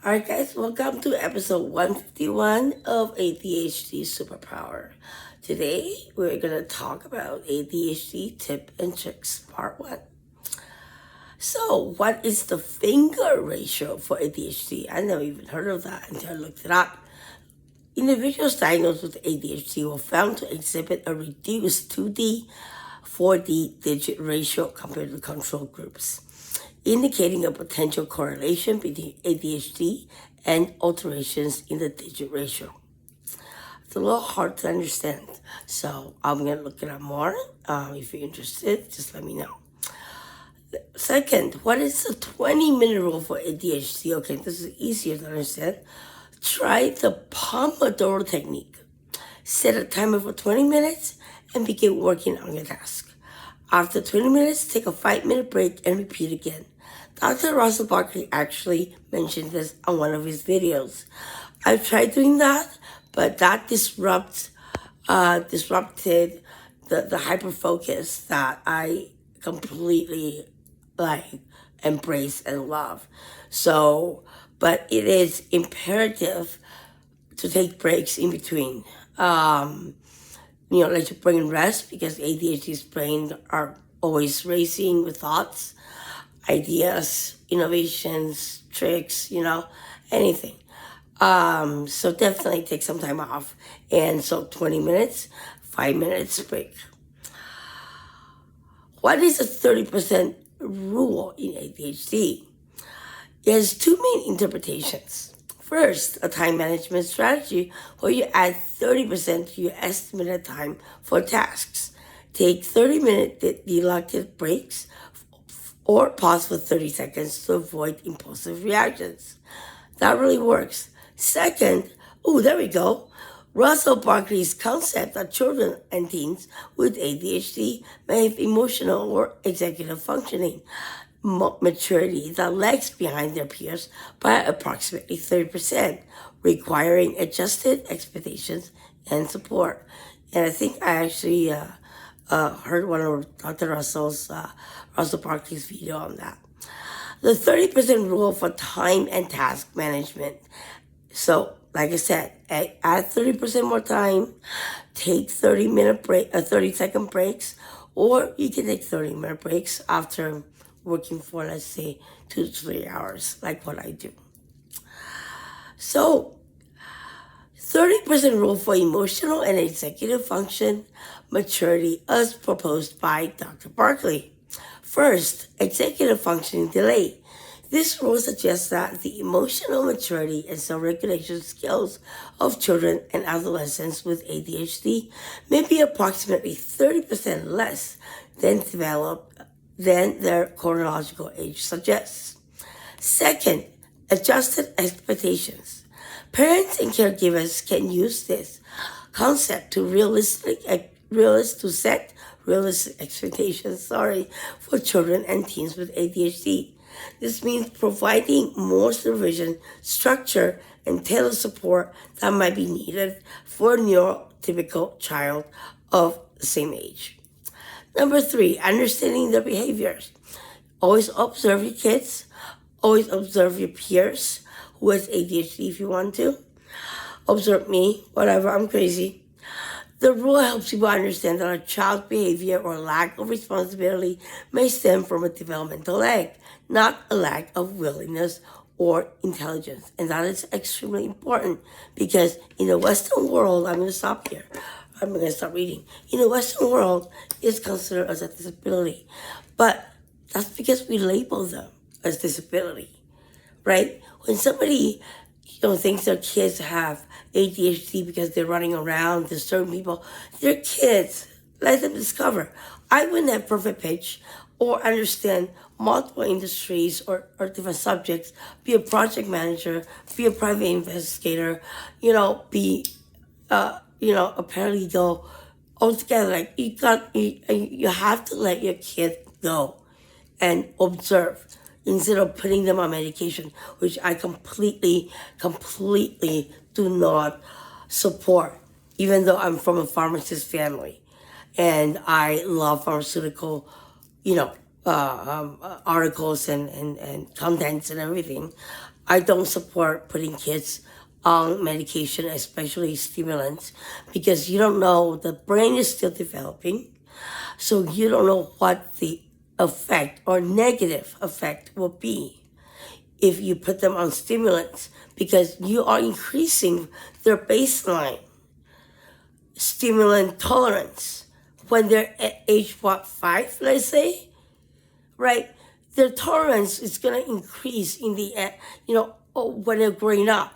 Alright guys, welcome to episode 151 of ADHD Superpower. Today, we're going to talk about ADHD tip and tricks part 1. So, what is the finger ratio for ADHD? I never even heard of that until I looked it up. Individuals diagnosed with ADHD were found to exhibit a reduced 2D, 4D digit ratio compared to control groups, indicating a potential correlation between ADHD and alterations in the digit ratio. It's a little hard to understand, so I'm going to look it up more. If you're interested, just let me know. Second, what is the 20-minute rule for ADHD? Okay, this is easier to understand. Try the Pomodoro Technique. Set a timer for 20 minutes and begin working on your task. After 20 minutes, take a 5-minute break and repeat again. Dr. Barkley actually mentioned this on one of his videos. I've tried doing that, but that disrupted the hyper focus that I completely embrace and love. So, but it is imperative to take breaks in between. To bring in rest, because ADHD's brain are always racing with thoughts, ideas, innovations, tricks, anything. So definitely take some time off. And so 20 minutes, 5 minutes break. What is the 30% rule in ADHD? There's two main interpretations. First, a time management strategy where you add 30% to your estimated time for tasks. Take 30-minute deducted breaks or pause for 30 seconds to avoid impulsive reactions. That really works. Second, there we go. Barkley's concept that children and teens with ADHD may have emotional or executive functioning maturity that lags behind their peers by approximately 30%, requiring adjusted expectations and support. And I think I actually heard one of Dr. Russell Barkley's video on that. The 30% rule for time and task management. So, like I said, add 30% more time, take 30-second breaks, or you can take 30-minute breaks after working for, let's say, 2 to 3 hours, like what I do. So, 30% rule for emotional and executive function maturity as proposed by Dr. Barkley. First, executive functioning delay. This rule suggests that the emotional maturity and self-regulation skills of children and adolescents with ADHD may be approximately 30% less than developed than their chronological age suggests. Second, adjusted expectations. Parents and caregivers can use this concept to set realistic expectations, for children and teens with ADHD. This means providing more supervision, structure, and tailored support that might be needed for a neurotypical child of the same age. Number 3, understanding their behaviors. Always observe your kids. Always observe your peers who has ADHD if you want to. Observe me, whatever, I'm crazy. The rule helps people understand that a child's behavior or lack of responsibility may stem from a developmental lag, not a lack of willingness or intelligence. And that is extremely important because in the Western world, I'm going to stop here. I'm going to stop reading. In the Western world, it's considered as a disability. But that's because we label them as disability, right? When somebody thinks their kids have ADHD because they're running around disturbing people, they're kids. Let them discover. I wouldn't have perfect pitch or understand multiple industries or different subjects, be a project manager, be a private investigator, be a paralegal, altogether. You have to let your kid go and observe instead of putting them on medication, which I completely do not support, even though I'm from a pharmacist family and I love pharmaceutical, articles and contents and everything. I don't support putting kids on medication, especially stimulants, because you don't know, the brain is still developing. So you don't know what the effect or negative effect will be if you put them on stimulants, because you are increasing their baseline stimulant tolerance. When they're at age, 5, let's say, right? Their tolerance is going to increase in the, when they're growing up.